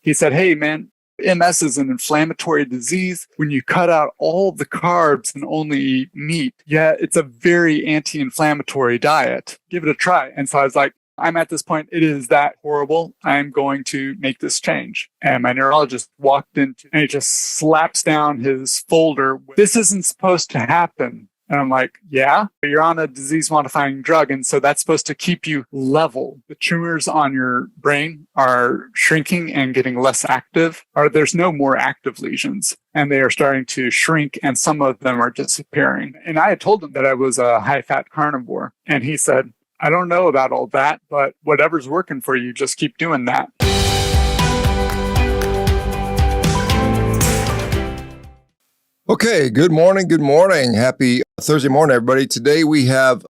he said, hey, man, MS is an inflammatory disease. When you cut out all the carbs and only eat meat, yeah, it's a very anti-inflammatory diet. Give it a try. And so I was like, I'm at this point, it is that horrible. I'm going to make this change. And my neurologist walked into, and he just slaps down his folder. This isn't supposed to happen. And I'm like, yeah, you're on a disease-modifying drug. And so that's supposed to keep you level. The tumors on your brain are shrinking and getting less active, or there's no more active lesions. And they are starting to shrink, and some of them are disappearing. And I had told him that I was a high-fat carnivore. And he said, I don't know about all that, but whatever's working for you, just keep doing that. Okay, good morning. Good morning. Happy Thursday morning, everybody. Today we have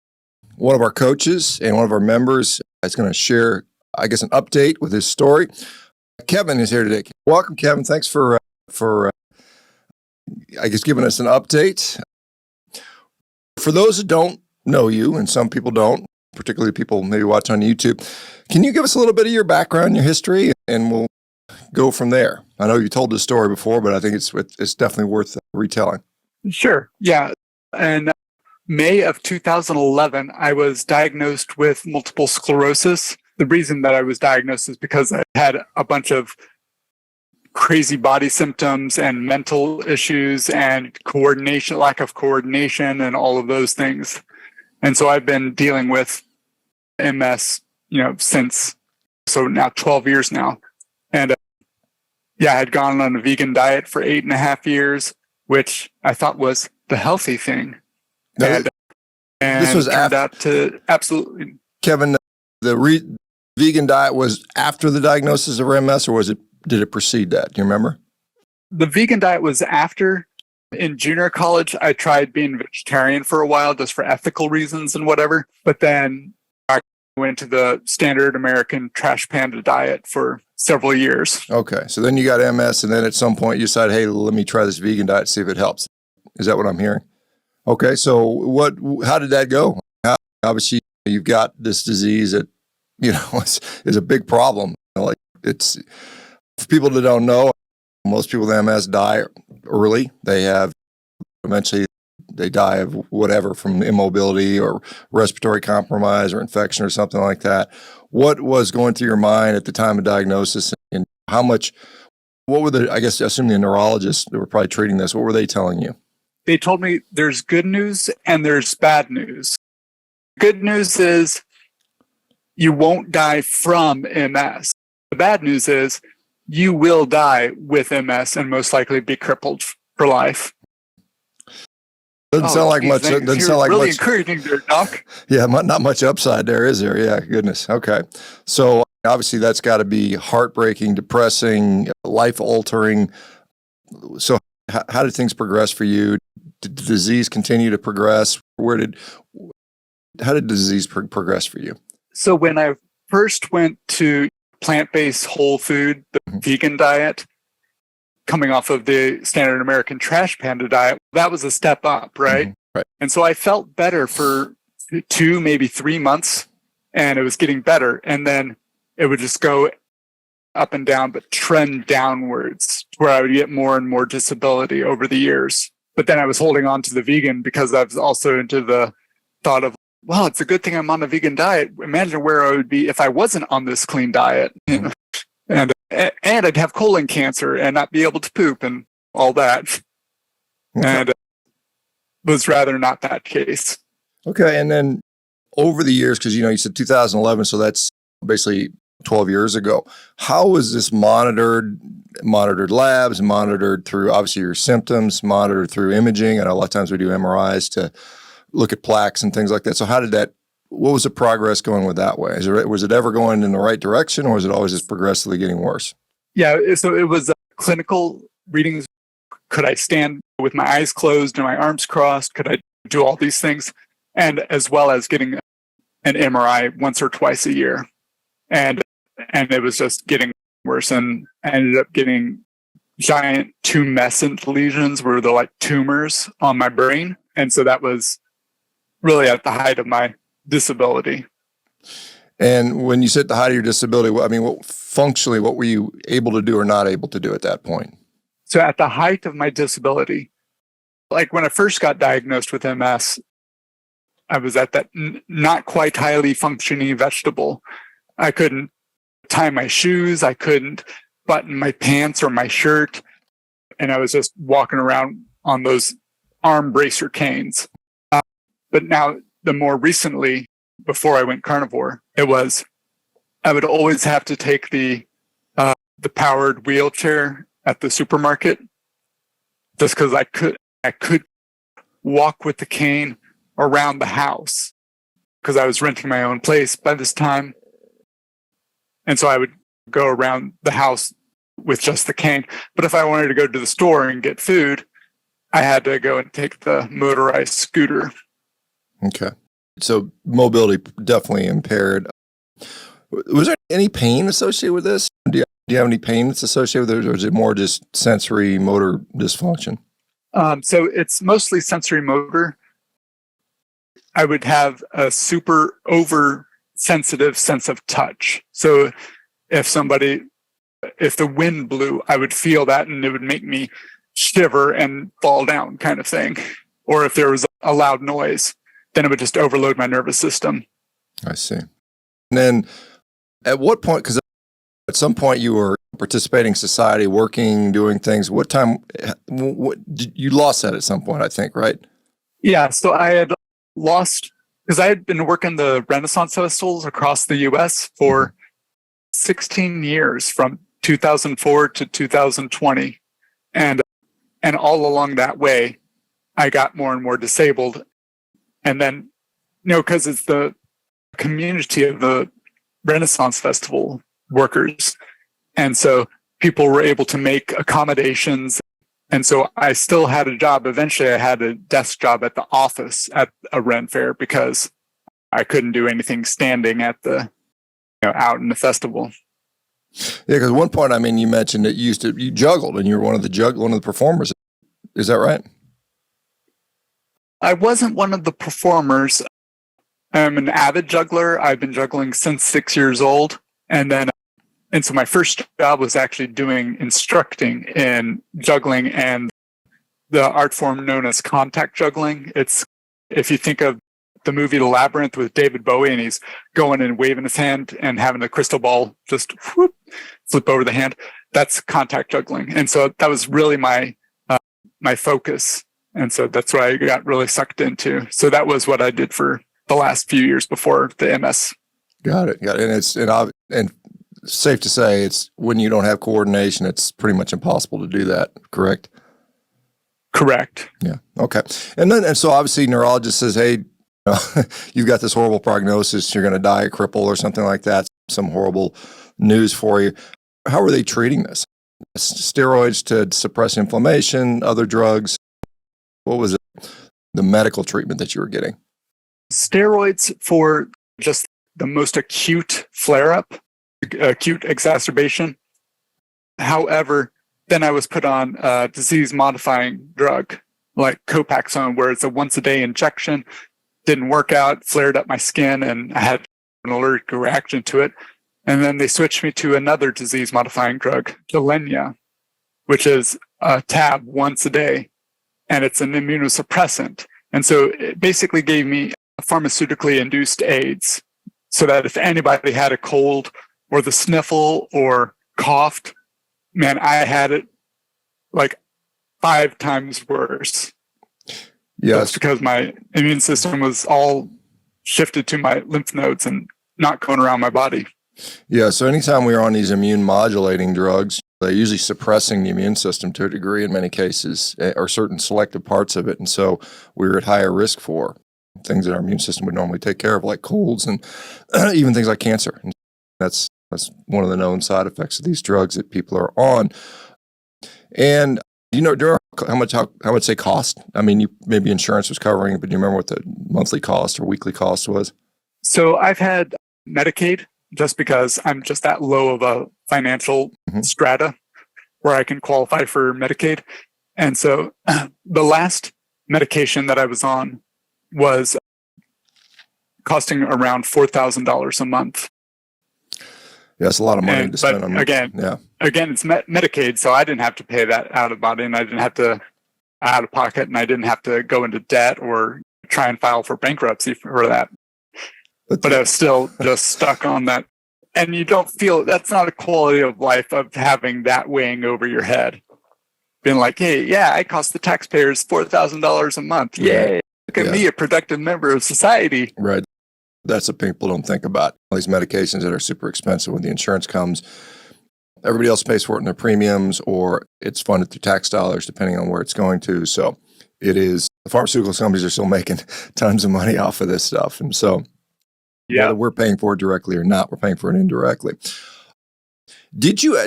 one of our coaches and one of our members is going to share, I guess, an update with his story. Kevin is here today. Welcome, Kevin. Thanks for I guess, giving us an update. For those who don't know you, and some people don't, particularly people maybe watch on YouTube, can you give us a little bit of your background, your history, and we'll go from there? I know you told this story before, but I think it's definitely worth retelling. Sure. Yeah. In May of 2011, I was diagnosed with multiple sclerosis. The reason that I was diagnosed is because I had a bunch of crazy body symptoms and mental issues and lack of coordination and all of those things. And so I've been dealing with MS, since, so now 12 years now. And I had gone on a vegan diet for 8.5 years, which I thought was the healthy thing. And this was turned out to absolutely. Kevin, the vegan diet was after the diagnosis of MS, or did it precede that? Do you remember? The vegan diet was after. In junior college, I tried being vegetarian for a while just for ethical reasons and whatever. But then I went to the standard American trash panda diet for several years. Okay. So then you got MS, and then at some point you decided, hey, let me try this vegan diet, see if it helps. Is that what I'm hearing? Okay. So how did that go? Obviously, you've got this disease that, is a big problem. Like, it's, for people that don't know, most people with MS die early. Eventually they die of whatever, from immobility or respiratory compromise or infection or something like that. What was going through your mind at the time of diagnosis, and what were I guess, assuming the neurologists that were probably treating this, what were they telling you? They told me there's good news and there's bad news. Good news is you won't die from MS. The bad news is you will die with MS and most likely be crippled for life. Doesn't sound like much. Doesn't sound like really much. Encouraging there, Doc. Yeah, not much upside there, is there? Yeah, goodness. Okay. So obviously that's got to be heartbreaking, depressing, life-altering. So how did things progress for you? Did the disease continue to progress? How did the disease progress for you? So when I first went to plant-based whole food, the vegan diet, coming off of the standard American trash panda diet, that was a step up, right? Right. And so I felt better for 2, maybe 3 months, and it was getting better. And then it would just go up and down, but trend downwards, where I would get more and more disability over the years. But then I was holding on to the vegan because I was also into the thought of, well, it's a good thing I'm on a vegan diet. Imagine where I would be if I wasn't on this clean diet. And I'd have colon cancer and not be able to poop and all that. Okay. And it was rather not that case. Okay. And then over the years, because, you said 2011, so that's basically 12 years ago. How was this monitored? Monitored labs, monitored through, obviously, your symptoms, monitored through imaging. I know a lot of times we do MRIs to look at plaques and things like that. So what was the progress going with that way? Was it ever going in the right direction, or was it always just progressively getting worse? Yeah, so it was clinical readings. Could I stand with my eyes closed and my arms crossed? Could I do all these things? And as well as getting an MRI once or twice a year. And it was just getting worse, and I ended up getting giant tumescent lesions where they're like tumors on my brain. And so that was really at the height of my disability. And when you said the height of your disability, functionally, what were you able to do or not able to do at that point? So at the height of my disability, like when I first got diagnosed with MS, I was at that not quite highly functioning vegetable. I couldn't tie my shoes. I couldn't button my pants or my shirt. And I was just walking around on those arm bracer canes. But now, the more recently, before I went carnivore, I would always have to take the powered wheelchair at the supermarket just because I could walk with the cane around the house because I was renting my own place by this time. And so I would go around the house with just the cane. But if I wanted to go to the store and get food, I had to go and take the motorized scooter. Okay. So mobility definitely impaired. Was there any pain associated with this? Do you have any pain that's associated with it, or is it more just sensory motor dysfunction? So it's mostly sensory motor. I would have a super oversensitive sense of touch. So if the wind blew, I would feel that and it would make me shiver and fall down kind of thing. Or if there was a loud noise, then it would just overload my nervous system. I see. And then at what point, because at some point you were participating in society, working, doing things, what you lost that at some point, I think, right? Yeah. So I had lost, because I had been working the Renaissance festivals across the US for 16 years from 2004 to 2020. And all along that way, I got more and more disabled. And then, because it's the community of the Renaissance Festival workers. And so people were able to make accommodations. And so I still had a job. Eventually, I had a desk job at the office at a Ren Fair because I couldn't do anything standing at the, out in the festival. Yeah, because at one point, you mentioned that you juggled and you were one of the performers. Is that right? I wasn't one of the performers. I'm an avid juggler. I've been juggling since 6 years old. And so my first job was actually instructing in juggling and the art form known as contact juggling. It's, if you think of the movie The Labyrinth with David Bowie, and he's going and waving his hand and having a crystal ball just flip over the hand, that's contact juggling. And so that was really my focus. And so that's what I got really sucked into. So that was what I did for the last few years before the MS. Got it. And safe to say, it's when you don't have coordination, it's pretty much impossible to do that. Correct? Correct. Yeah. Okay. And so obviously neurologist says, hey, you've got this horrible prognosis. You're going to die a cripple or something like that. Some horrible news for you. How are they treating this? Steroids to suppress inflammation, other drugs. What was it? The medical treatment that you were getting? Steroids for just the most acute flare-up, acute exacerbation. However, then I was put on a disease-modifying drug like Copaxone, where it's a once-a-day injection. Didn't work out, flared up my skin, and I had an allergic reaction to it. And then they switched me to another disease-modifying drug, Gilenya, which is a tab once a day, and it's an immunosuppressant. And so it basically gave me pharmaceutically induced AIDS, so that if anybody had a cold or the sniffle or coughed, man, I had it like 5 times worse. Yes. That's because my immune system was all shifted to my lymph nodes and not going around my body. Yeah. So anytime we are on these immune modulating drugs, they're usually suppressing the immune system to a degree in many cases, or certain selective parts of it. And so we're at higher risk for things that our immune system would normally take care of, like colds and even things like cancer. And that's one of the known side effects of these drugs that people are on. And how much they cost? Maybe insurance was covering it, but do you remember what the monthly cost or weekly cost was? So I've had Medicaid just because I'm just that low of a financial strata where I can qualify for Medicaid. And so the last medication that I was on was costing around $4,000 a month. Yeah, it's a lot of money to spend on. Again, it's Medicaid, so I didn't have to pay that out of body, and I didn't have to out of pocket, and I didn't have to go into debt or try and file for bankruptcy for that. But I was still just stuck on that. And you don't feel, that's not a quality of life of having that weighing over your head. Being like, hey, yeah, I cost the taxpayers $4,000 a month. Yay. Look at me, a productive member of society. Right. That's what people don't think about. All these medications that are super expensive when the insurance comes, everybody else pays for it in their premiums, or it's funded through tax dollars, depending on where it's going to. So it is, the pharmaceutical companies are still making tons of money off of this stuff. And so whether we're paying for it directly or not, we're paying for it indirectly. Did you,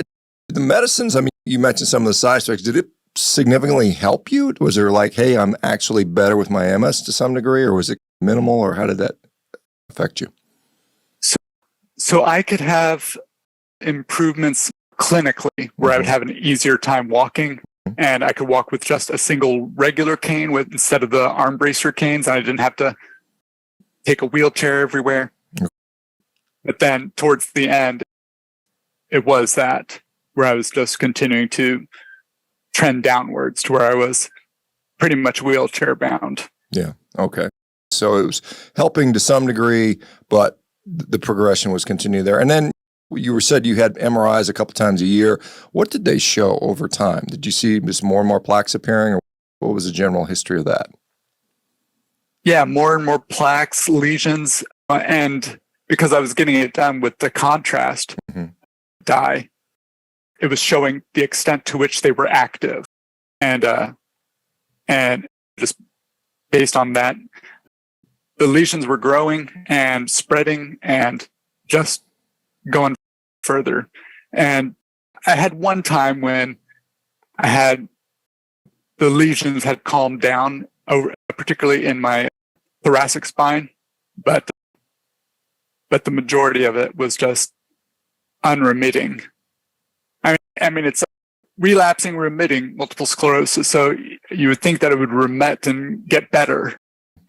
the medicines, I mean, you mentioned some of the side effects, did it significantly help you? Was there like, hey, I'm actually better with my MS to some degree, or was it minimal, or how did that affect you? So I could have improvements clinically where I would have an easier time walking, and I could walk with just a single regular cane instead of the arm bracer canes, and I didn't have to take a wheelchair everywhere. But then towards the end, it was that where I was just continuing to trend downwards to where I was pretty much wheelchair bound. Yeah. Okay. So it was helping to some degree, but the progression was continuing there. And then you said you had MRIs a couple times a year. What did they show over time? Did you see just more and more plaques appearing, or what was the general history of that? Yeah, more and more plaques, lesions, and because I was getting it done with the contrast dye, it was showing the extent to which they were active, and just based on that, the lesions were growing and spreading and just going further. And I had one time when I had the lesions had calmed down, particularly in my thoracic spine, but the majority of it was just unremitting. I mean, it's relapsing, remitting multiple sclerosis. So you would think that it would remit and get better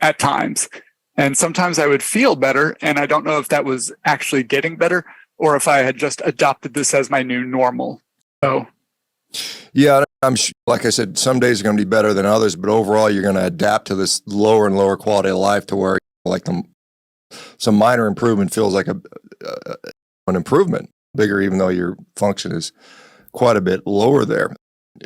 at times. And sometimes I would feel better, and I don't know if that was actually getting better or if I had just adopted this as my new normal. So, yeah, I'm sure, like I said, some days are going to be better than others, but overall, you're going to adapt to this lower and lower quality of life to where, like, some minor improvement feels like an improvement, bigger, even though your function is quite a bit lower there.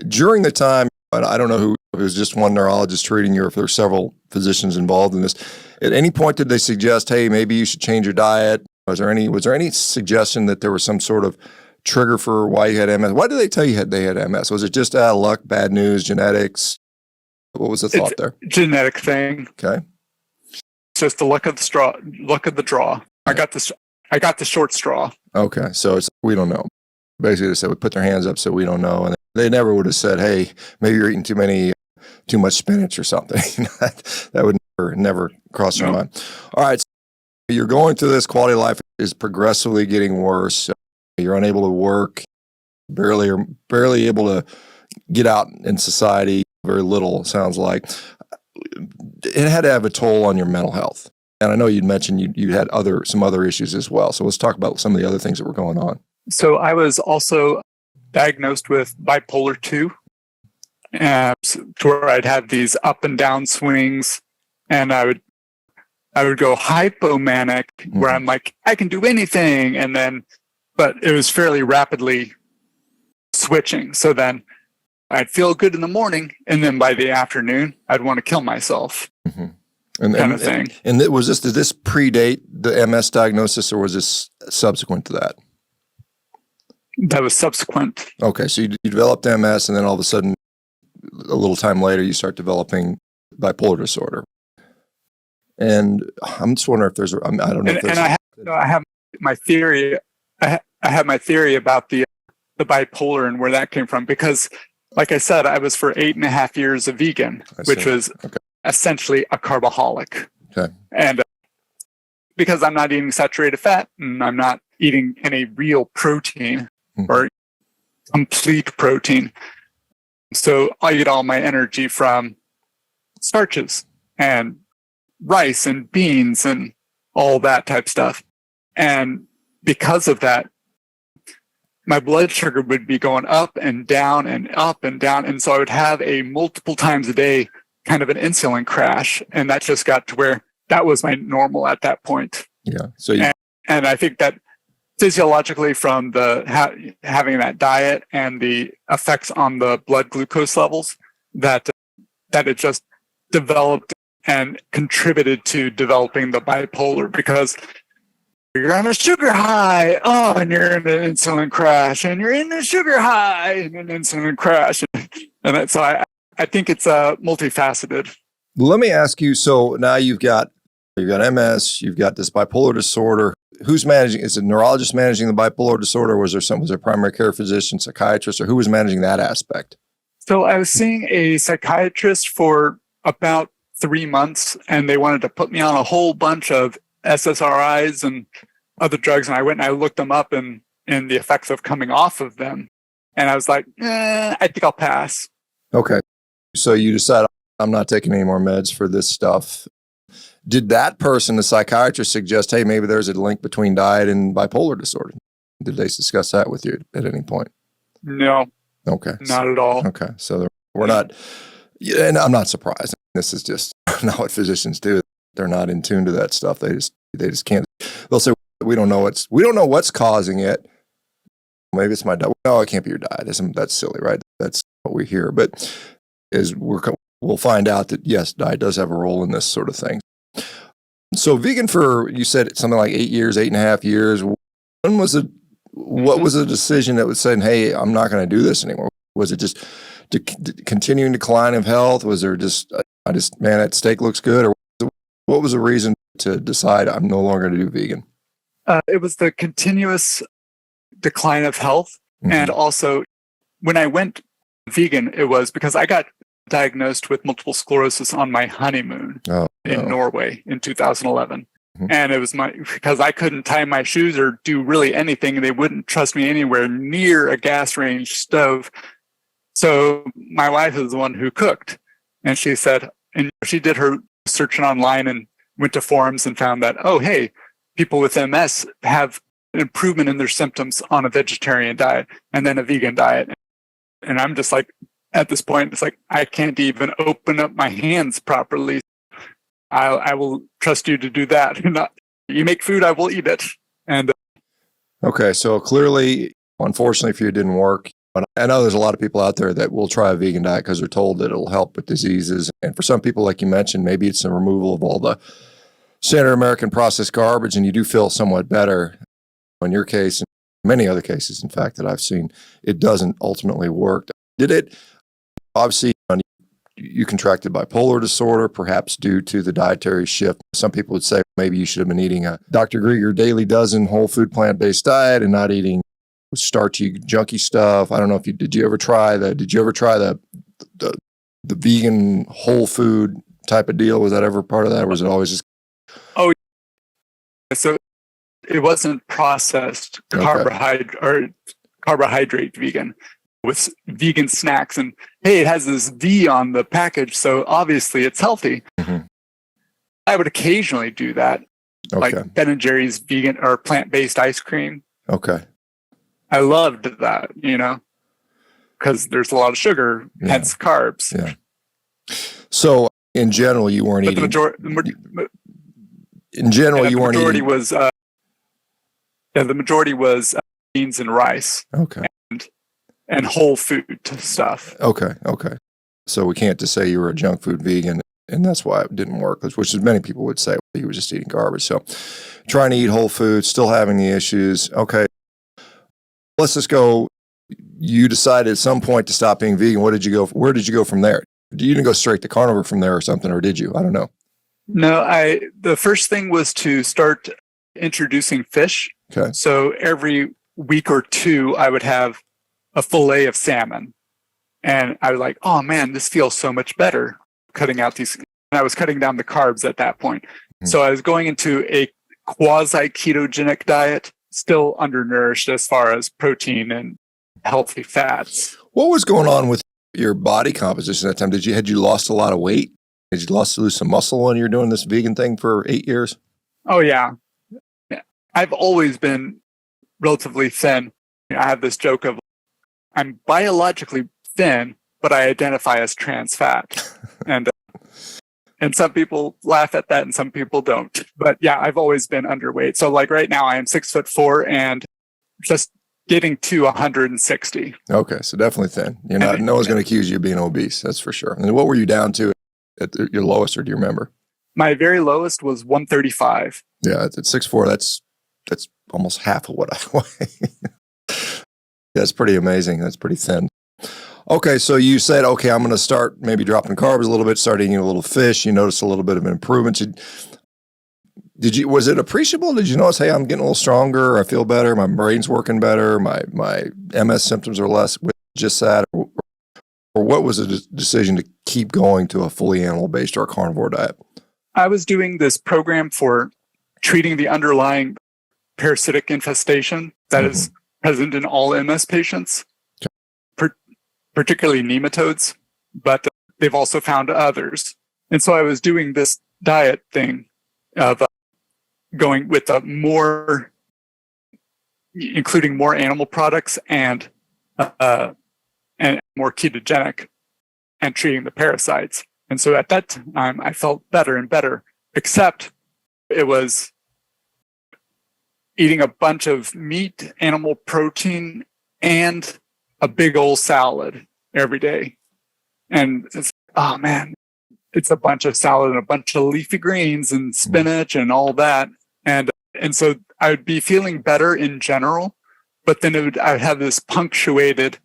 During the time, I don't know who, if it was just one neurologist treating you, or if there were several physicians involved in this. At any point, did they suggest, hey, maybe you should change your diet? Was there any suggestion that there was some sort of trigger for why you had MS? Why did they tell you they had MS? Was it just luck, bad news, genetics? What was the thought there? Genetic thing. Okay. It's just the luck of the draw. I got the short straw. Okay. So we don't know. Basically, they said, we put their hands up, so we don't know. And they never would have said, hey, maybe you're eating too much spinach or something. That would never cross your mind. All right. So you're going through this, quality of life is progressively getting worse. You're unable to work, barely able to get out in society, very little, sounds like. It had to have a toll on your mental health. And I know you'd mentioned you had some other issues as well. So let's talk about some of the other things that were going on. So I was also diagnosed with bipolar 2, to where I'd have these up and down swings, and I would go hypomanic, where I'm like, I can do anything, but it was fairly rapidly switching. So then I'd feel good in the morning, and then by the afternoon, I'd want to kill myself, kind of thing. And did this predate the MS diagnosis, or was this subsequent to that? That was subsequent. Okay, so you developed MS, and then all of a sudden, a little time later, you start developing bipolar disorder. And I'm just wondering if there's, I don't know. And I have my theory. I have my theory about the bipolar and where that came from, because, like I said, I was for 8.5 years a vegan, which was essentially a carboholic. Okay. And because I'm not eating saturated fat, and I'm not eating any real protein or complete protein, so I get all my energy from starches and rice and beans and all that type stuff. And because of that, my blood sugar would be going up and down and up and down. And so I would have a multiple times a day kind of an insulin crash. And that just got to where that was my normal at that point. Yeah. So and I think that physiologically from the having that diet and the effects on the blood glucose levels, that it just developed and contributed to developing the bipolar, because you're on a sugar high, and you're in an insulin crash, and you're in a sugar high and an insulin crash. And so I think it's multifaceted. Let me ask you, so now you've got MS, you've got this bipolar disorder. Who's managing? Is it a neurologist managing the bipolar disorder? Or was there primary care physician, psychiatrist, or who was managing that aspect? So I was seeing a psychiatrist for about 3 months, and they wanted to put me on a whole bunch of SSRIs and other drugs. And I went and I looked them up and the effects of coming off of them. And I was like, I think I'll pass. Okay. So you decided, I'm not taking any more meds for this stuff. Did that person, the psychiatrist, suggest, hey, maybe there's a link between diet and bipolar disorder? Did they discuss that with you at any point? No. Okay. Not at all. Okay. So we're not, and I'm not surprised. This is just not what physicians do. They're not in tune to that stuff. They just can't. They'll say, we don't know what's causing it. Maybe it's my diet. No, it can't be your diet. That's silly, right? That's what we hear. But we'll find out that yes, diet does have a role in this sort of thing. So vegan for, you said something like 8.5 years. When was it? What was the decision that was saying, hey, I'm not going to do this anymore? Was it just continuing decline of health? Was there just, man, that steak looks good? Or what was the reason to decide I'm no longer going to do vegan? It was the continuous decline of health. Mm-hmm. And also when I went vegan, it was because I got diagnosed with multiple sclerosis on my honeymoon in Norway in 2011. Mm-hmm. And it was because I couldn't tie my shoes or do really anything. They wouldn't trust me anywhere near a gas range stove. So my wife is the one who cooked. And she said, and she did her searching online and went to forums and found that, oh, hey, people with MS have an improvement in their symptoms on a vegetarian diet and then a vegan diet. And I'm just like, at this point, it's like, I can't even open up my hands properly. I will trust you to do that. You make food, I will eat it. And okay, so clearly, unfortunately for you, it didn't work. But I know there's a lot of people out there that will try a vegan diet because they're told that it'll help with diseases. And for some people, like you mentioned, maybe it's a removal of all the standard American processed garbage, and you do feel somewhat better. In your case, and many other cases, in fact, that I've seen, it doesn't ultimately work. Did it? Obviously, you contracted bipolar disorder, perhaps due to the dietary shift. Some people would say maybe you should have been eating a Dr. Grieger Daily Dozen whole food plant-based diet and not eating starchy, junky stuff. I don't know if did you ever try the vegan whole food type of deal? Was that ever part of that, or was it always just? Oh, so it wasn't processed carbohydrate vegan with vegan snacks, and hey, it has this V on the package, so obviously it's healthy. Mm-hmm. I would occasionally do that, like Ben & Jerry's vegan or plant-based ice cream. Okay. I loved that, because there's a lot of sugar, hence carbs. Yeah. So in general, you weren't eating. In general, you weren't eating. The majority was beans and rice. Okay. And whole food stuff. Okay. So we can't just say you were a junk food vegan, and that's why it didn't work, which is many people would say you were just eating garbage. So trying to eat whole food, still having the issues. Okay. Let's just go. You decided at some point to stop being vegan. Where did you go from there? You didn't go straight to carnivore from there or something, or did you? I don't know. No, the first thing was to start introducing fish. Okay. So every week or two, I would have a fillet of salmon. And I was like, oh man, this feels so much better cutting out these. And I was cutting down the carbs at that point. Mm-hmm. So I was going into a quasi ketogenic diet, still undernourished as far as protein and healthy fats. What was going on with your body composition at that time? Had you lost a lot of weight? Did you lose some muscle when you were doing this vegan thing for 8 years? Oh, yeah. I've always been relatively thin. I have this joke of I'm biologically thin, but I identify as trans fat. And some people laugh at that and some people don't. But yeah, I've always been underweight. So like right now I am 6'4" and just getting to 160. Okay, so definitely thin. You're not. No one's going to accuse you of being obese. That's for sure. And what were you down to at your lowest, or do you remember? My very lowest was 135. Yeah, at 6'4", that's almost half of what I weigh. That's pretty amazing. That's pretty thin. Okay, so you said, okay, I'm going to start maybe dropping carbs a little bit, start eating a little fish. You noticed a little bit of an improvement. Was it appreciable? Did you notice, hey, I'm getting a little stronger, I feel better, my brain's working better, my MS symptoms are less with just that? Or what was the decision to keep going to a fully animal-based or a carnivore diet? I was doing this program for treating the underlying parasitic infestation that is present in all MS patients, particularly nematodes, but they've also found others. And so I was doing this diet thing of going with including more animal products and more ketogenic and treating the parasites. And so at that time, I felt better and better, except it was eating a bunch of meat, animal protein, and a big old salad every day. And it's, oh man, it's a bunch of salad and a bunch of leafy greens and spinach and all that. And so I would be feeling better in general, but then I would have this punctuated,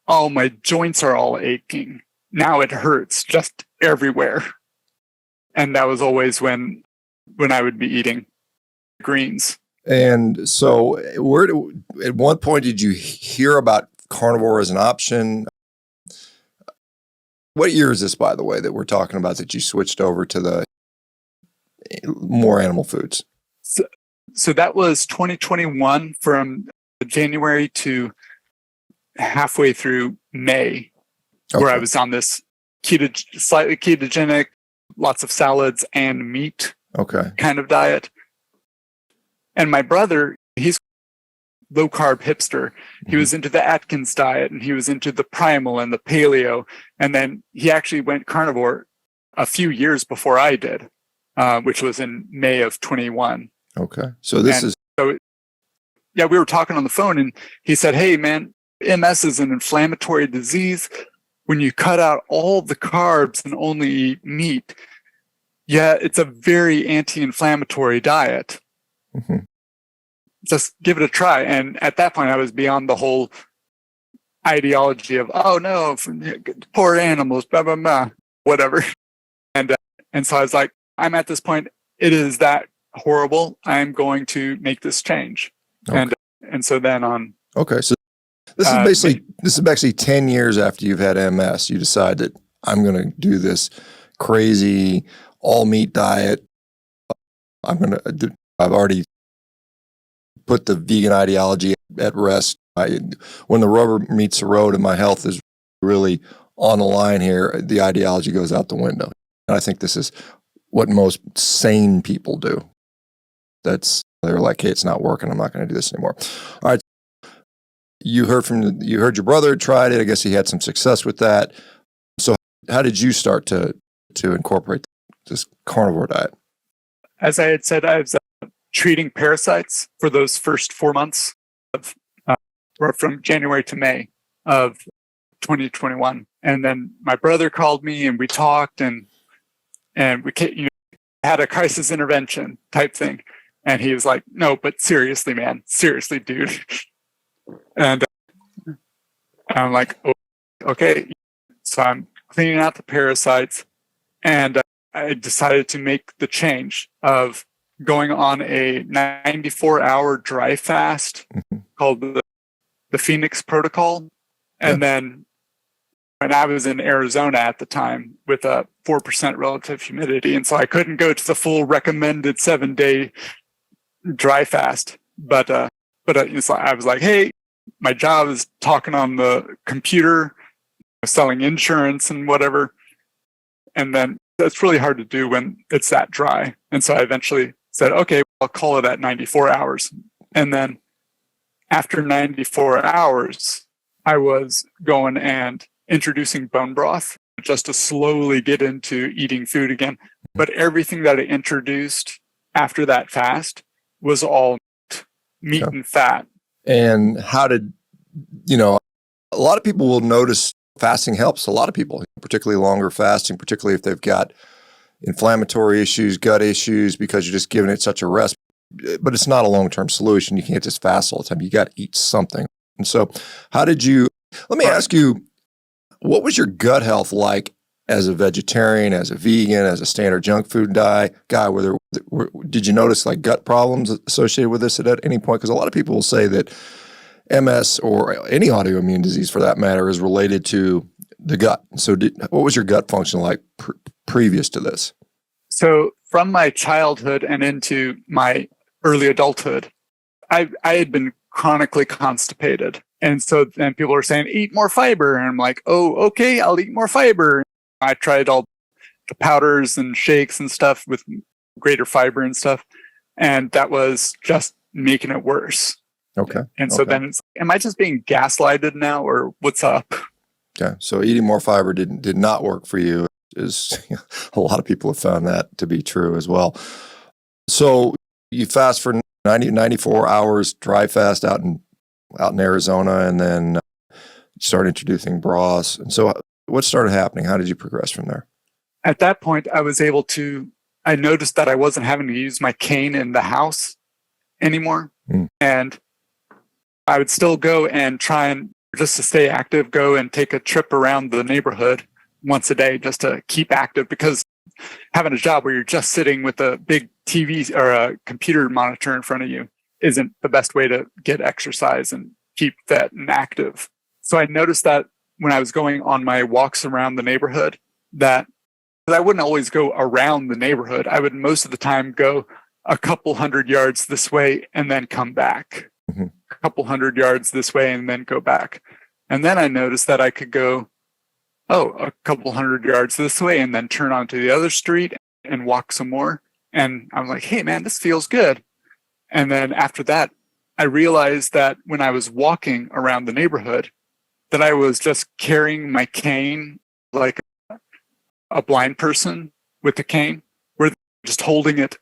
oh, my joints are all aching. Now it hurts just everywhere. And that was always when I would be eating greens. And so at what point did you hear about carnivore as an option? What year is this, by the way, that we're talking about that you switched over to the more animal foods? So that was 2021 from January to halfway through May, where I was on this slightly ketogenic, lots of salads and meat kind of diet. And my brother, he's low carb hipster. He was into the Atkins diet and he was into the primal and the paleo. And then he actually went carnivore a few years before I did, which was in May of 21. Okay. So we were talking on the phone and he said, hey man, MS is an inflammatory disease. When you cut out all the carbs and only eat meat, it's a very anti-inflammatory diet. Just give it a try. And at that point, I was beyond the whole ideology of, oh no, poor animals, blah, blah, blah, whatever. And so I was like, I'm at this point, it is that horrible. I'm going to make this change. Okay. And so then on. Okay. So this is basically 10 years after you've had MS. You decide that I'm going to do this crazy all meat diet. I've already put the vegan ideology at rest. When the rubber meets the road and my health is really on the line here, the ideology goes out the window. And I think this is what most sane people do. They're like, hey, it's not working. I'm not going to do this anymore. All right. You heard your brother tried it. I guess he had some success with that. So how did you start to incorporate this carnivore diet? As I had said, I was treating parasites for those first 4 months of from January to May of 2021. And then my brother called me and we talked and we had a crisis intervention type thing. And he was like, no, but seriously, man, seriously, dude. And I'm like, oh, okay. So I'm cleaning out the parasites and I decided to make the change of going on a 94-hour dry fast called the Phoenix Protocol. And then when I was in Arizona at the time with a 4% relative humidity, and so I couldn't go to the full recommended 7-day dry fast. But I was like, hey, my job is talking on the computer, selling insurance and whatever. And then That's really hard to do when it's that dry. And so I eventually said, okay, I'll call it at 94 hours. And then after 94 hours, I was going and introducing bone broth just to slowly get into eating food again. But everything that I introduced after that fast was all meat and fat. And how did, a lot of people will notice fasting helps a lot of people, particularly longer fasting, particularly if they've got inflammatory issues, gut issues, because you're just giving it such a rest. But it's not a long-term solution. You can't just fast all the time. You got to eat something. And so let me ask you, what was your gut health like as a vegetarian, as a vegan, as a standard junk food guy? Did you notice like gut problems associated with this at any point? Because a lot of people will say that MS or any autoimmune disease for that matter is related to the gut. So what was your gut function like previous to this? So from my childhood and into my early adulthood, I had been chronically constipated. And so then people are saying, eat more fiber. And I'm like, oh, okay, I'll eat more fiber. I tried all the powders and shakes and stuff with greater fiber and stuff. And that was just making it worse. Okay. And so then it's, am I just being gaslighted now or what's up? Okay. So eating more fiber did not work for you. A lot of people have found that to be true as well. So you fast for 94 hours, dry fast out in Arizona, and then start introducing broths. And so what started happening? How did you progress from there? At that point, I noticed that I wasn't having to use my cane in the house anymore. And I would still go and try and, just to stay active, go and take a trip around the neighborhood once a day just to keep active, because having a job where you're just sitting with a big TV or a computer monitor in front of you isn't the best way to get exercise and keep fit and active. So I noticed that when I was going on my walks around the neighborhood, that I wouldn't always go around the neighborhood. I would most of the time go a couple hundred yards this way and then come back. A couple hundred yards this way and then go back. And then I noticed that I could go, a couple hundred yards this way and then turn onto the other street and walk some more. And I'm like, hey man, this feels good. And then after that, I realized that when I was walking around the neighborhood, that I was just carrying my cane like a blind person with the cane, where just holding it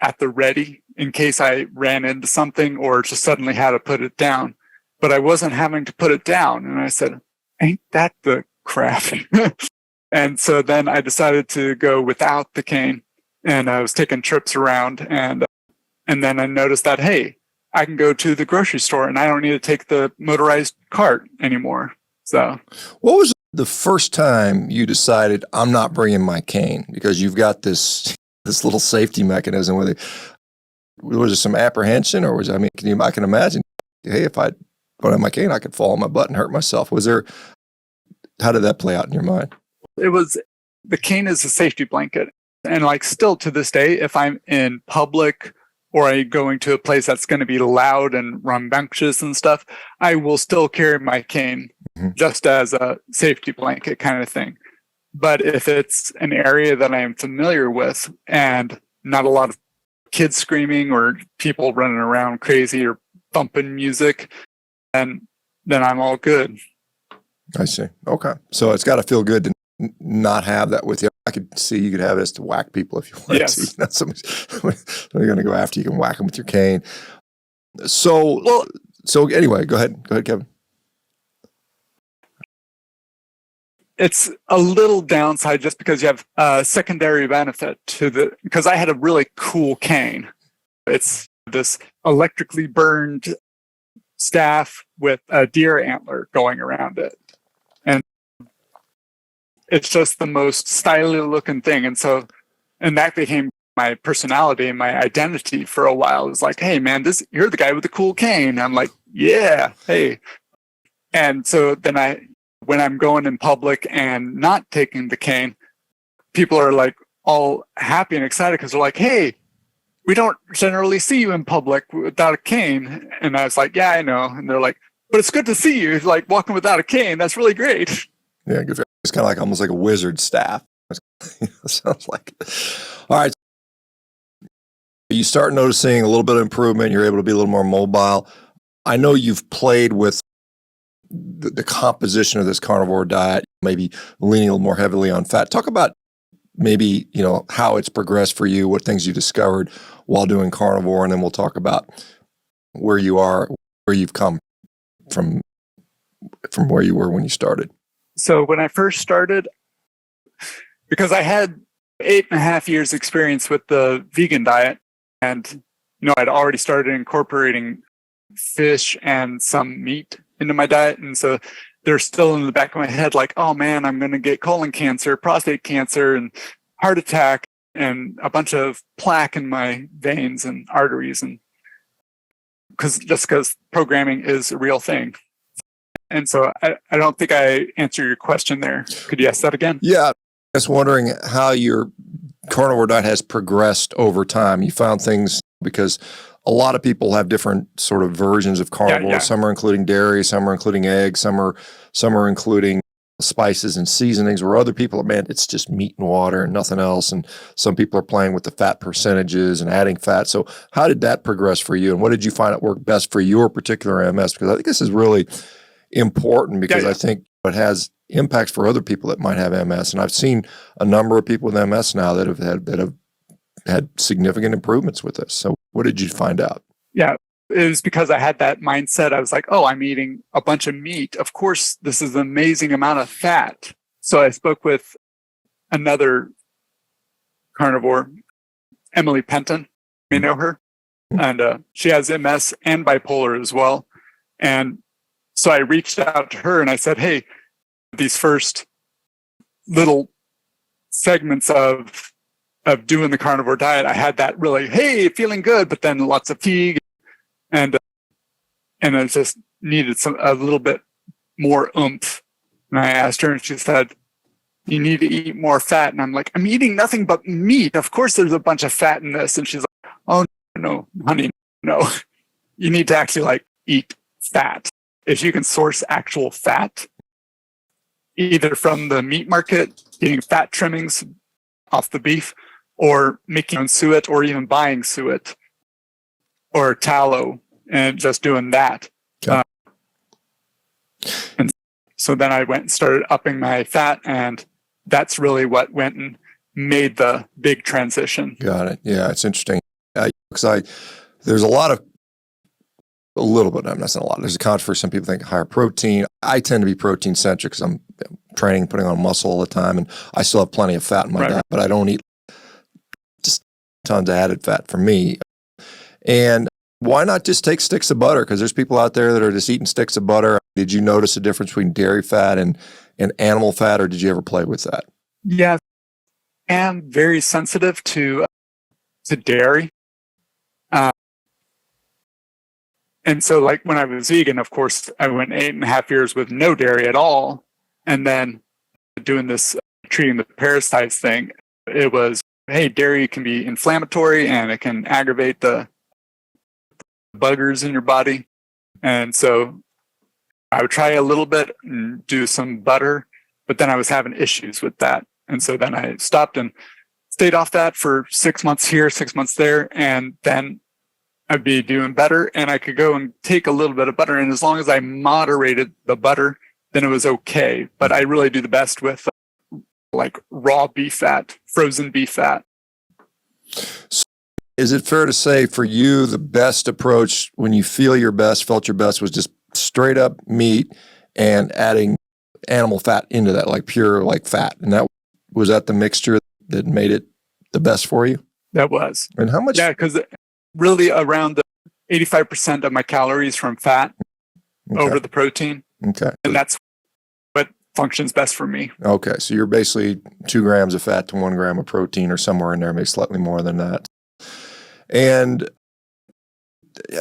at the ready in case I ran into something or just suddenly had to put it down. But I wasn't having to put it down. And I said, ain't that the crap? And so then I decided to go without the cane, and I was taking trips around, and then I noticed that, hey, I can go to the grocery store and I don't need to take the motorized cart anymore. So what was the first time you decided I'm not bringing my cane, because you've got this little safety mechanism with it? Was there some apprehension, or I can imagine, hey, if I don't have my cane, I could fall on my butt and hurt myself. How did that play out in your mind? The cane is a safety blanket. And like still to this day, if I'm in public or I'm going to a place that's going to be loud and rambunctious and stuff, I will still carry my cane just as a safety blanket kind of thing. But if it's an area that I am familiar with and not a lot of kids screaming or people running around crazy or thumping music, then I'm all good. I see. Okay. So it's got to feel good to not have that with you. I could see you could have this to whack people if you wanted to. Somebody's going to go after you, can whack them with your cane. So anyway, go ahead, Kevin. It's a little downside just because you have a secondary benefit because I had a really cool cane. It's this electrically burned staff with a deer antler going around it. And it's just the most stylish looking thing. And that became my personality and my identity for a while. It was like, hey man, you're the guy with the cool cane. I'm like, yeah, hey. And so then when I'm going in public and not taking the cane, people are like all happy and excited because they're like, hey, we don't generally see you in public without a cane. And I was like, yeah, I know. And they're like, but it's good to see you like walking without a cane. That's really great. Yeah, it's kind of like almost like a wizard staff. Sounds like it. All right. You start noticing a little bit of improvement. You're able to be a little more mobile. I know you've played with the composition of this carnivore diet, maybe leaning a little more heavily on fat. Talk about maybe, how it's progressed for you, what things you discovered while doing carnivore, and then we'll talk about where you are, where you've come from where you were when you started. So when I first started, because I had 8.5 years experience with the vegan diet, and I'd already started incorporating fish and some meat into my diet, and so they're still in the back of my head like, oh man, I'm going to get colon cancer, prostate cancer, and heart attack, and a bunch of plaque in my veins and arteries, and because programming is a real thing. And so I don't think I answered your question there. Could you ask that again? Yeah. Just wondering how your carnivore diet has progressed over time. You found things, because a lot of people have different sort of versions of carnivore. Yeah. Some are including dairy, some are including eggs, some are including spices and seasonings, where other people, man, it's just meat and water and nothing else. And some people are playing with the fat percentages and adding fat. So how did that progress for you? And what did you find that worked best for your particular MS? Because I think this is really important, because I think it has impacts for other people that might have MS. And I've seen a number of people with MS now that have had significant improvements with this. So what did you find out? Yeah, it was because I had that mindset. I was like, oh, I'm eating a bunch of meat. Of course, this is an amazing amount of fat. So I spoke with another carnivore, Emily Penton. You may know her. And she has MS and bipolar as well. And so I reached out to her and I said, hey, these first little segments of doing the carnivore diet, I had that really, hey, feeling good, but then lots of fatigue, and I just needed a little bit more oomph. And I asked her, and she said, you need to eat more fat. And I'm like, I'm eating nothing but meat. Of course there's a bunch of fat in this. And she's like, oh, no, honey, no. You need to actually eat fat. If you can source actual fat, either from the meat market, getting fat trimmings off the beef, or making your own suet, or even buying suet or tallow and just doing that. Okay. And so then I went and started upping my fat, and that's really what went and made the big transition. Got it. Yeah, it's interesting. Because there's a little bit, I'm not saying a lot. There's a controversy. Some people think higher protein. I tend to be protein centric because I'm training, putting on muscle all the time, and I still have plenty of fat in my diet, but I don't eat just tons of added fat for me. And why not just take sticks of butter? Because there's people out there that are just eating sticks of butter. Did you notice a difference between dairy fat and animal fat, or did you ever play with that? Yeah, I'm very sensitive to dairy. And so when I was vegan, of course, I went 8.5 years with no dairy at all. And then doing this, treating the parasites thing, it was, hey, dairy can be inflammatory and it can aggravate the buggers in your body. And so I would try a little bit and do some butter, but then I was having issues with that. And so then I stopped and stayed off that for 6 months here, 6 months there. And then I'd be doing better, and I could go and take a little bit of butter. And as long as I moderated the butter, then it was okay. But I really do the best with raw beef fat, frozen beef fat. So is it fair to say for you, the best approach when you felt your best was just straight up meat and adding animal fat into that, pure fat? And was that the mixture that made it the best for you? That was. And how much? Yeah, because really around 85% of my calories from fat over the protein. Okay. And that's what functions best for me. Okay. So you're basically 2 grams of fat to 1 gram of protein, or somewhere in there, maybe slightly more than that. And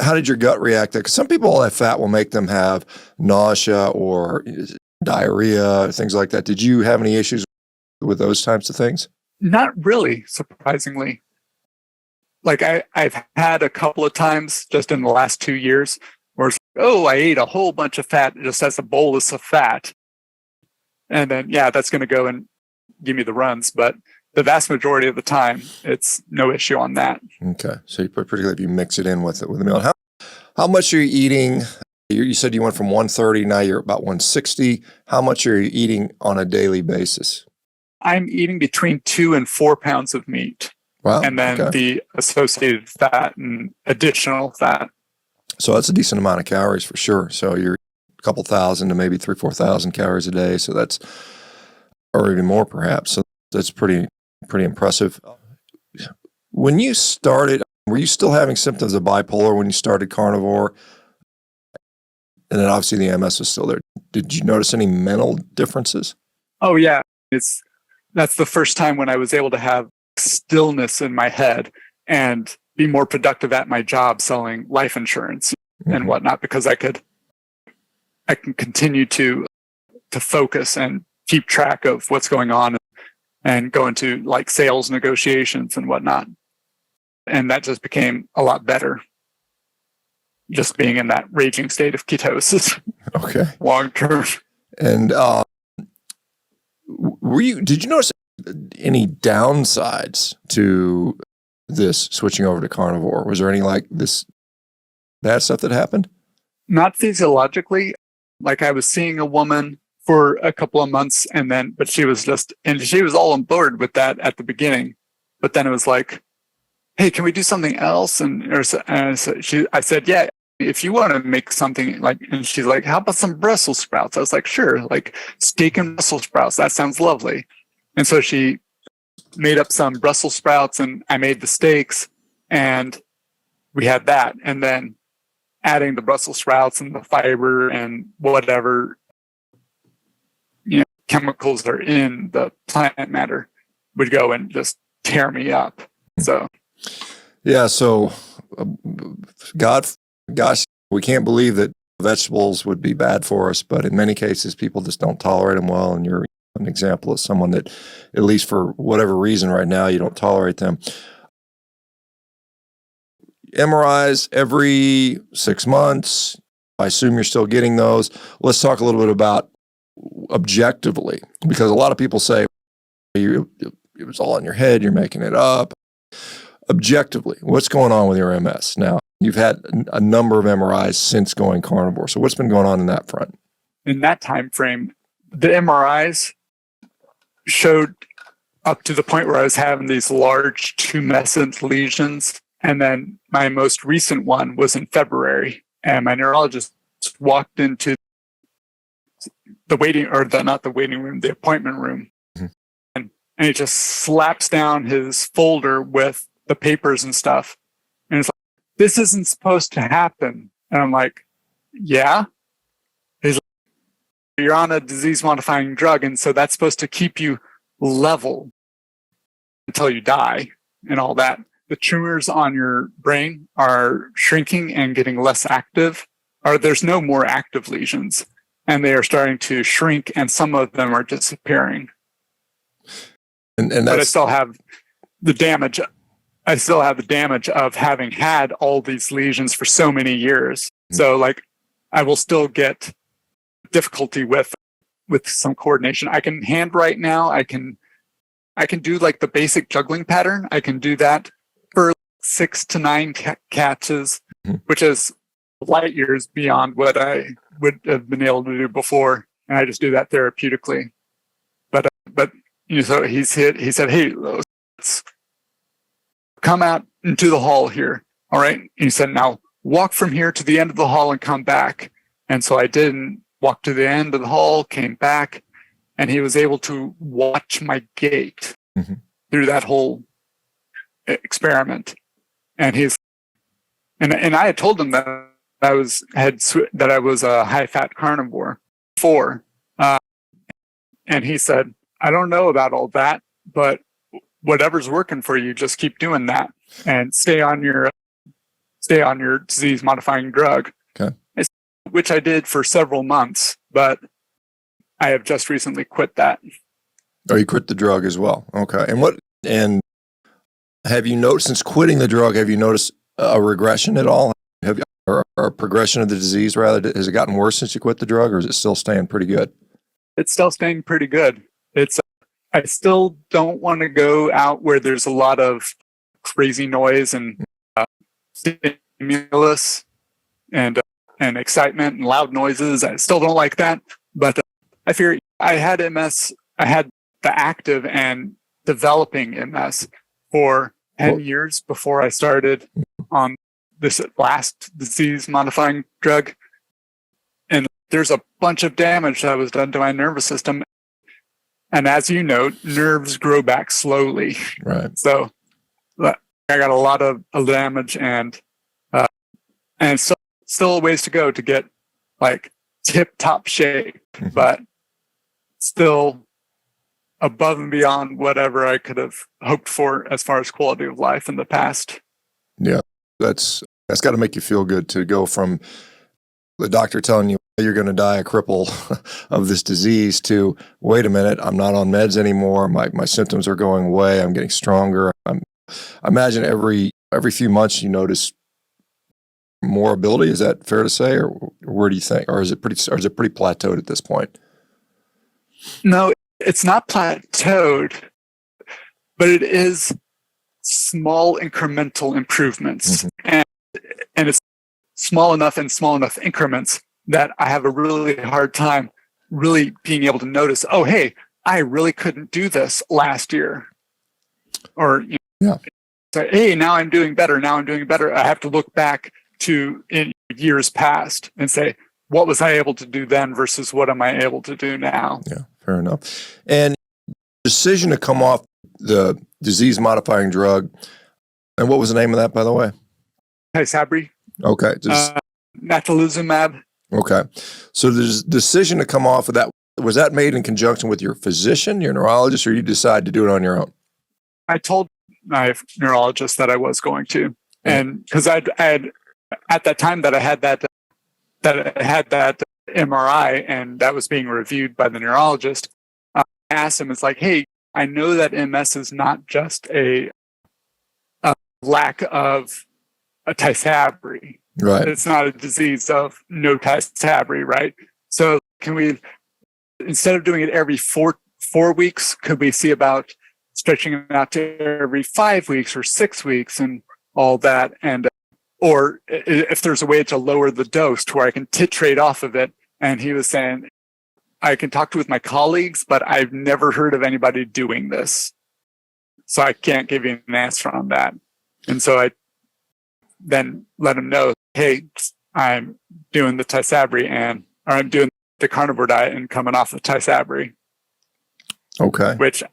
how did your gut react? Because some people, all that fat will make them have nausea or diarrhea, things like that. Did you have any issues with those types of things? Not really, surprisingly. I've had a couple of times just in the last 2 years where it's I ate a whole bunch of fat just as a bolus of fat. And then, that's going to go and give me the runs, but the vast majority of the time, it's no issue on that. Okay. So you particularly if you mix it in with a meal. How much are you eating? You said you went from 130, now you're about 160. How much are you eating on a daily basis? I'm eating between 2 and 4 pounds of meat. Wow. And then the associated fat and additional fat. So that's a decent amount of calories for sure. So you're a couple thousand to maybe 3,000-4,000 calories a day. So that's, or even more perhaps. So that's pretty impressive. When you started, were you still having symptoms of bipolar when you started carnivore? And then obviously the MS was still there. Did you notice any mental differences? Oh yeah. That's the first time when I was able to have stillness in my head and be more productive at my job selling life insurance and whatnot, because I can continue to focus and keep track of what's going on and go into like sales negotiations and whatnot. And that just became a lot better. Just being in that raging state of ketosis. Okay. Long term. And did you notice any downsides to this switching over to carnivore? Was there any like this bad stuff that happened? Not physiologically. Like I was seeing a woman for a couple of months but she was all on board with that at the beginning. But then it was like, hey, can we do something else? I said, yeah, if you want to make something and she's like, how about some Brussels sprouts? I was like, sure, like steak and Brussels sprouts. That sounds lovely. And so she made up some Brussels sprouts and I made the steaks and we had that. And then adding the Brussels sprouts and the fiber and whatever, chemicals are in the plant matter would go and just tear me up. So, yeah. So gosh, we can't believe that vegetables would be bad for us, but in many cases, people just don't tolerate them well. And you're an example of someone that, at least for whatever reason right now, you don't tolerate them. MRIs every 6 months. I assume you're still getting those. Let's talk a little bit about objectively, because a lot of people say it was all in your head, you're making it up. Objectively, what's going on with your MS? Now, you've had a number of MRIs since going carnivore. So what's been going on in that front? In that time frame, the MRIs showed up to the point where I was having these large tumescent lesions. And then my most recent one was in February. And my neurologist walked into the appointment room. Mm-hmm. And he just slaps down his folder with the papers and stuff. And it's like, this isn't supposed to happen. And I'm like, yeah. He's like, you're on a disease modifying drug. And so that's supposed to keep you level until you die and all that. The tumors on your brain are shrinking and getting less active, or there's no more active lesions, and they are starting to shrink, and some of them are disappearing. But I still have the damage. I still have the damage of having had all these lesions for so many years. Mm-hmm. So, like, I will still get difficulty with some coordination. I can hand right now. I can do like the basic juggling pattern. I can do that for 6 to 9 catches, mm-hmm. which is light years beyond what I would have been able to do before. And I just do that therapeutically. But so he said, hey, let's come out into the hall here. All right. And he said, now walk from here to the end of the hall and come back. And so I did, and walked to the end of the hall, came back, and he was able to watch my gait mm-hmm. through that whole experiment. And and I had told him that I was a high fat carnivore before, and he said, I don't know about all that, but whatever's working for you, just keep doing that and stay on your disease modifying drug. Okay. Which I did for several months, but I have just recently quit that. Oh, you quit the drug as well. Okay. And have you noticed, since quitting the drug, have you noticed a regression at all? Or a progression of the disease, rather? Has it gotten worse since you quit the drug, or is it still staying pretty good? It's still staying pretty good. I still don't want to go out where there's a lot of crazy noise and stimulus and excitement and loud noises. I still don't like that. But I fear I had MS. I had the active and developing MS for 10 years before I started on this last disease modifying drug. And there's a bunch of damage that was done to my nervous system. And as you know, nerves grow back slowly. Right. So I got a lot of damage and still a ways to go to get like tip top shape, but still above and beyond whatever I could have hoped for as far as quality of life in the past. Yeah, that's got to make you feel good to go from the doctor telling you you're going to die a cripple of this disease to, wait a minute, I'm not on meds anymore. My symptoms are going away. I'm getting stronger. I imagine every few months you notice more ability. Is that fair to say, or where do you think, or is it pretty plateaued at this point? No, it's not plateaued, but it is small incremental improvements, and it's small enough increments that I have a really hard time really being able to notice, oh, hey, I really couldn't do this last year. Or, so, hey, now I'm doing better. I have to look back to in years past and say, what was I able to do then versus what am I able to do now? Yeah, fair enough. And decision to come off the disease-modifying drug, and what was the name of that, by the way? Tysabri. Okay. Natalizumab. Okay. So the decision to come off of that, was that made in conjunction with your physician, your neurologist, or you decide to do it on your own? I told my neurologist that I was going to. And because I had at that time that I had that MRI and that was being reviewed by the neurologist, I asked him, it's like, hey, I know that MS is not just a lack of a Tysabri. Right. It's not a disease of no Tysabri, right? So can we, instead of doing it every four weeks, could we see about stretching it out to every 5 weeks or 6 weeks and all that? And or if there's a way to lower the dose to where I can titrate off of it. And he was saying, I can talk to with my colleagues, but I've never heard of anybody doing this. So I can't give you an answer on that. And so I then let him know, hey, I'm doing the Tysabri or I'm doing the carnivore diet and coming off of Tysabri. Okay. Which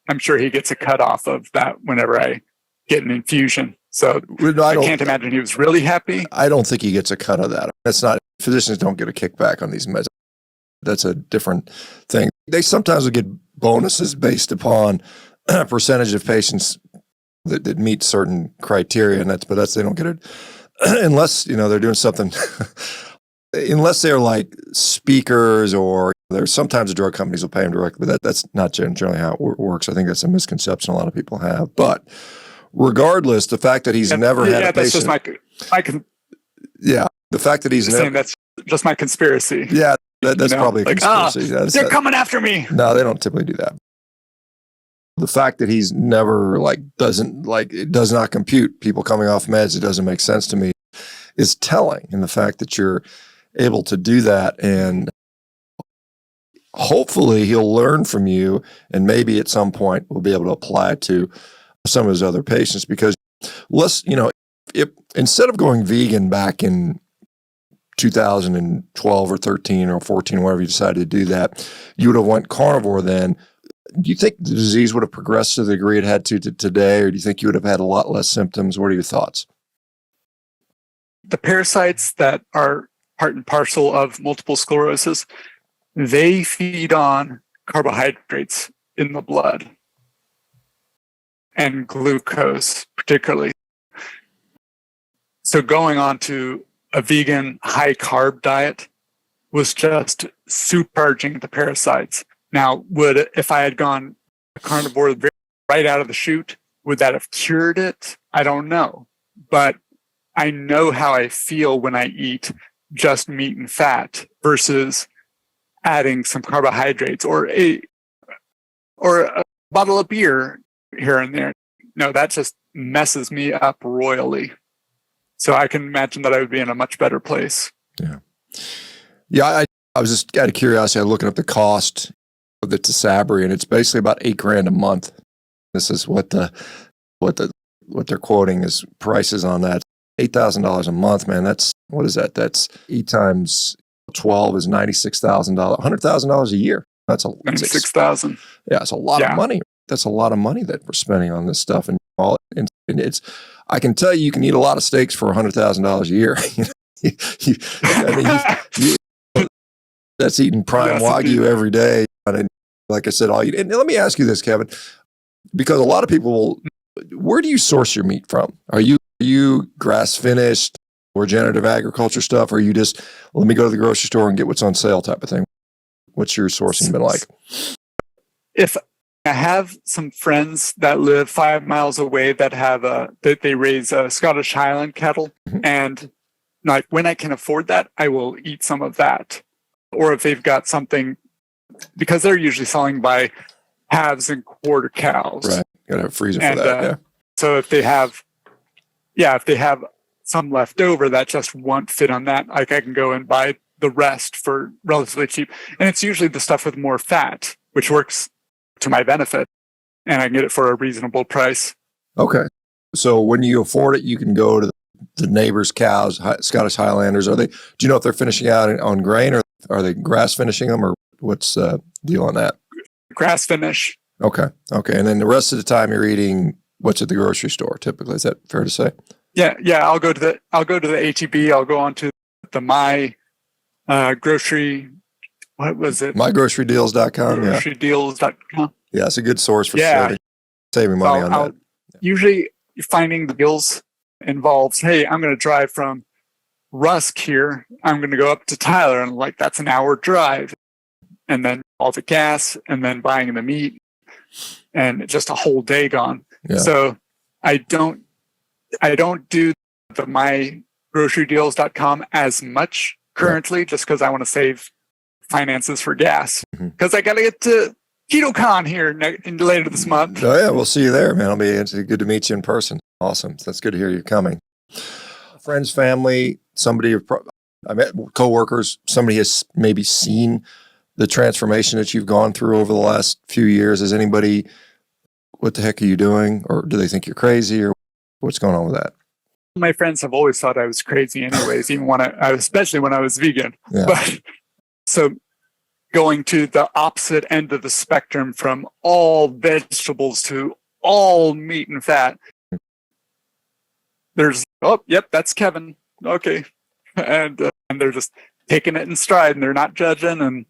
I'm sure he gets a cut off of that whenever I get an infusion. So I can't imagine he was really happy. I don't think he gets a cut of that. That's not, physicians don't get a kickback on these meds. That's a different thing. They sometimes will get bonuses based upon a percentage of patients that meet certain criteria, but they don't get it unless, they're doing something, unless they're like speakers, or there's sometimes the drug companies will pay them directly, but that's not generally how it works. I think that's a misconception a lot of people have. But regardless, the fact that he's never had a patient. The fact that he's never. That's just my conspiracy. Yeah, that's probably a conspiracy. They're coming after me. No, they don't typically do that. The fact that he's never it does not compute people coming off meds, it doesn't make sense to me, is telling. And the fact that you're able to do that, and hopefully he'll learn from you, and maybe at some point we'll be able to apply it to some of his other patients. Because if instead of going vegan back in 2012 or 13 or 14, whenever you decided to do that, you would have went carnivore then. Do you think the disease would have progressed to the degree it had to today, or do you think you would have had a lot less symptoms? What are your thoughts? The parasites that are part and parcel of multiple sclerosis, they feed on carbohydrates in the blood and glucose particularly. So going on to a vegan high carb diet was just supercharging the parasites. Now, if I had gone carnivore right out of the chute, would that have cured it? I don't know. But I know how I feel when I eat just meat and fat versus adding some carbohydrates or or a bottle of beer here and there. No, that just messes me up royally. So I can imagine that I would be in a much better place. Yeah. Yeah. I was just out of curiosity, I was looking up the cost of the Tisabri, and it's basically about $8,000 a month. This is what they're quoting as prices on that. $8,000 a month, man. What is that? That's 8 times 12 is $96,000, $100,000 a year. That's $96,000. Yeah, it's a lot of money. That's a lot of money that we're spending on this stuff, and it's. I can tell you can eat a lot of steaks for $100,000 a year. That's eating prime Wagyu every day. And like I said, all you. And let me ask you this, Kevin, because a lot of people where do you source your meat from? Are you grass finished, regenerative agriculture stuff, or are you just let me go to the grocery store and get what's on sale type of thing? What's your sourcing been like? If I have some friends that live 5 miles away that they raise Scottish Highland cattle, and like when I can afford that, I will eat some of that. Or if they've got something, because they're usually selling by halves and quarter cows. Right. Got to have a freezer for that. Yeah. So if they have some left over that just won't fit on that, like I can go and buy the rest for relatively cheap. And it's usually the stuff with more fat, which works to my benefit, and I can get it for a reasonable price. Okay. So when you afford it, you can go to the neighbor's cows, Scottish Highlanders. Do you know if they're finishing out on grain, or are they grass finishing them, or what's the deal on that? Grass finish. Okay. And then the rest of the time you're eating what's at the grocery store typically. Is that fair to say? Yeah. I'll go to the HEB. I'll go on to the My Grocery. What was it? MyGroceryDeals.com. GroceryDeals.com. Yeah, it's a good source for sure. Saving money on that. Usually finding the deals involves, hey, I'm going to drive from Rusk here. I'm going to go up to Tyler, and like that's an hour drive, and then all the gas, and then buying the meat, and just a whole day gone. Yeah. So I don't do the MyGroceryDeals.com as much currently, just because I want to save finances for gas, because I got to get to KetoCon here later this month. Oh yeah, we'll see you there, man. It's good to meet you in person. Awesome. That's good to hear you're coming. Friends, family, somebody I met, coworkers, somebody has maybe seen the transformation that you've gone through over the last few years. Is anybody, what the heck are you doing? Or do they think you're crazy, or what's going on with that? My friends have always thought I was crazy anyways, even especially when I was vegan. Yeah. But so going to the opposite end of the spectrum from all vegetables to all meat and fat, there's, that's Kevin. Okay. And they're just taking it in stride, and they're not judging. And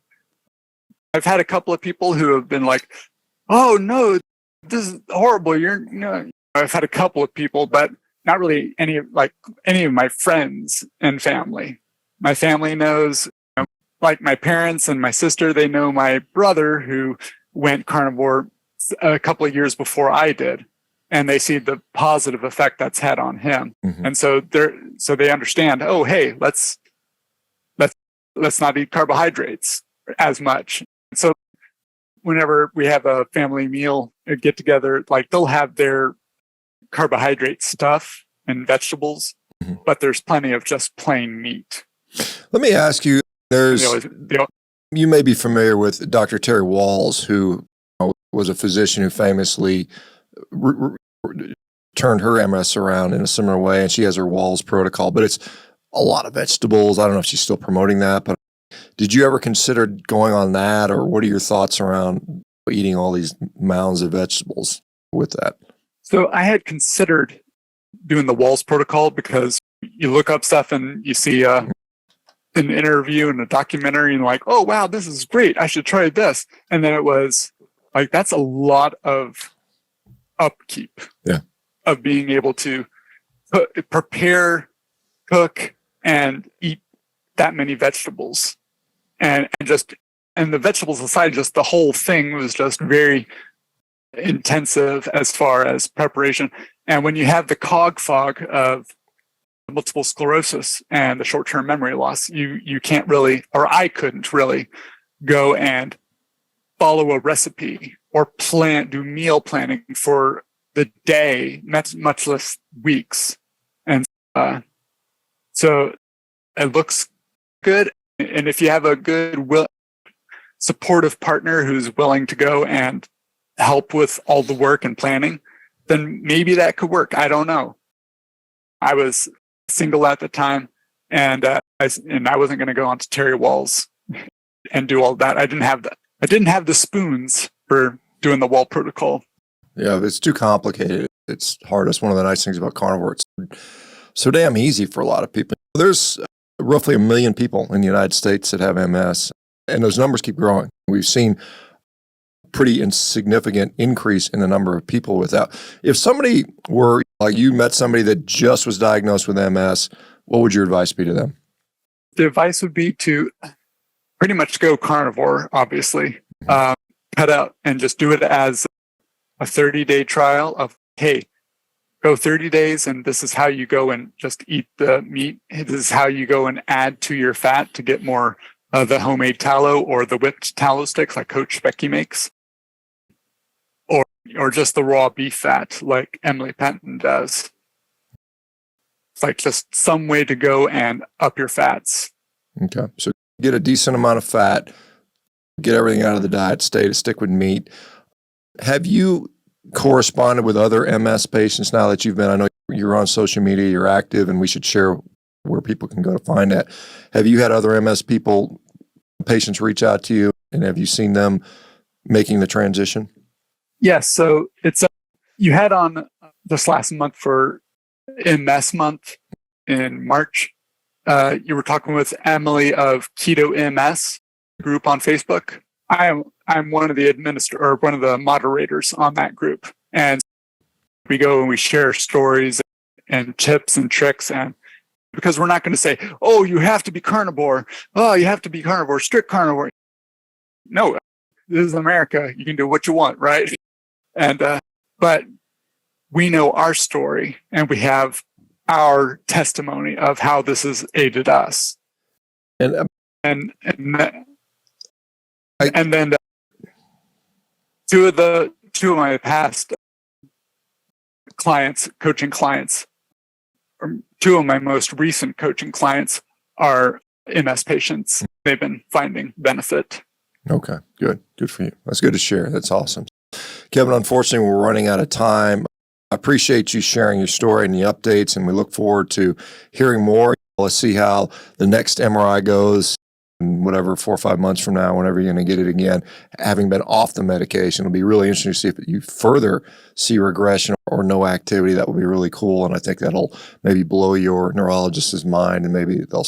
I've had a couple of people who have been like, oh no, this is horrible. I've had a couple of people, but not really any of my friends and family. My family knows, like my parents and my sister, they know my brother who went carnivore a couple of years before I did, and they see the positive effect that's had on him. And so they understand, oh, hey, let's not eat carbohydrates as much. So whenever we have a family meal, a get together, like they'll have their carbohydrate stuff and vegetables, but there's plenty of just plain meat. Let me ask you, you may be familiar with Dr. Terry Wahls, who was a physician who famously turned her MS around in a similar way, and she has her Wahls protocol, but it's a lot of vegetables. I don't know if she's still promoting that, but did you ever consider going on that, or what are your thoughts around eating all these mounds of vegetables with that? So I had considered doing the Wahls protocol, because you look up stuff and you see an interview and a documentary, and you're like, oh, wow, this is great. I should try this. And then it was like, that's a lot of upkeep of being able to prepare, cook, and eat that many vegetables. And the vegetables aside, just the whole thing was just very intensive as far as preparation. And when you have the cog fog of multiple sclerosis and the short-term memory loss, you can't really, or I couldn't really go and follow a recipe or do meal planning for the day, much less weeks. And so it looks good. And if you have a good, supportive partner who's willing to go and help with all the work and planning, then maybe that could work. I don't know. I was single at the time, and I wasn't going to go on to Terry Wahls and do all that. I didn't have the spoons for doing the wall protocol. Yeah, it's too complicated. It's hard. That's one of the nice things about carnivore. It's so damn easy for a lot of people. There's roughly 1 million people in the United States that have MS, and those numbers keep growing. We've seen pretty insignificant increase in the number of people with that. If somebody were, like you met somebody that just was diagnosed with MS, what would your advice be to them? The advice would be to pretty much go carnivore, obviously. Cut out and just do it as a 30-day trial of, hey, go 30 days and this is how you go and just eat the meat. This is how you go and add to your fat to get more of the homemade tallow or the whipped tallow sticks like Coach Becky makes. Or just the raw beef fat like Emily Penton does. It's like just some way to go and up your fats. Okay. So get a decent amount of fat, get everything out of the diet, stick with meat. Have you corresponded with other MS patients now that you've been? I know you're on social media, you're active, and we should share where people can go to find that. Have you had other MS patients reach out to you, and have you seen them making the transition? Yes. So it's you had on this last month for MS month in March. You were talking with Emily of Keto MS group on Facebook. I'm one of the one of the moderators on that group, and we go and we share stories and tips and tricks. And because we're not going to say, "Oh, you have to be carnivore. Oh, you have to be carnivore, strict carnivore." No, this is America. You can do what you want, right? And but we know our story, and we have our testimony of how this has aided us. And then two of my past clients, coaching clients, or two of my most recent coaching clients are MS patients. They've been finding benefit. Okay, good for you. That's good to share. That's awesome. Kevin, unfortunately, we're running out of time. I appreciate you sharing your story and the updates, and we look forward to hearing more. Let's see how the next MRI goes, in whatever, 4 or 5 months from now, whenever you're going to get it again, having been off the medication. It'll be really interesting to see if you further see regression or no activity. That would be really cool, and I think that'll maybe blow your neurologist's mind, and maybe they'll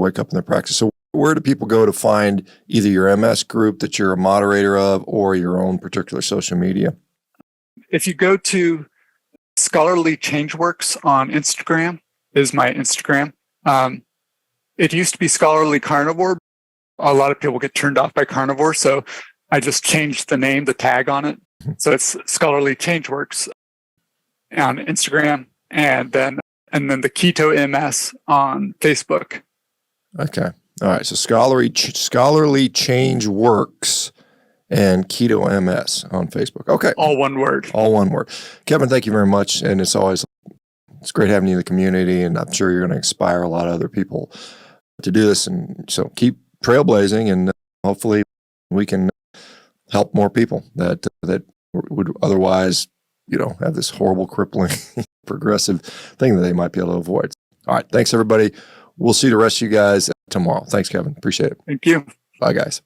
wake up in their practice. So where do people go to find either your MS group that you're a moderator of or your own particular social media? If you go to Scholarly Changeworks on Instagram, is my Instagram. It used to be Scholarly Carnivore. A lot of people get turned off by carnivore, so I just changed the name, the tag on it. So it's Scholarly Changeworks on Instagram, and then the Keto MS on Facebook. Okay. All right. So Scholarly Change Works and Keto MS on Facebook. Okay. All one word. All one word. Kevin, thank you very much. And it's great having you in the community. And I'm sure you're going to inspire a lot of other people to do this. And so keep trailblazing, and hopefully we can help more people that would otherwise, have this horrible, crippling, progressive thing that they might be able to avoid. All right. Thanks, everybody. We'll see the rest of you guys tomorrow. Thanks, Kevin. Appreciate it. Thank you. Bye, guys.